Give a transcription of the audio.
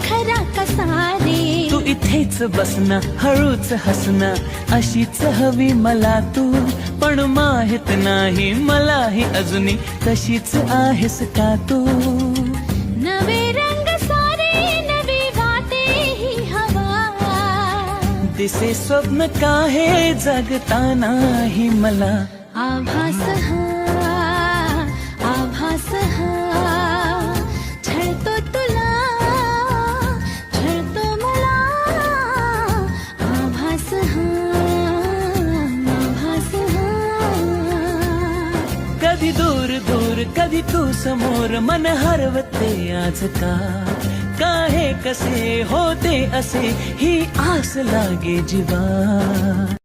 खरा कसा रे तू इथेच बसना हळूच हसना अशीच हवी मला तू पण माहित नाही मलाही अजूनही तशीच आहेस का तू नवे रंग सारे नवी वाटे ही हवा दिसे स्वप्न काहे जगतानाही मला आभास हा छळतो तुला छळतो मला आभास कधी दूर दूर कधी तू समोर मन हरवते आज का हे कसे होते असे ही आस लागे जीवा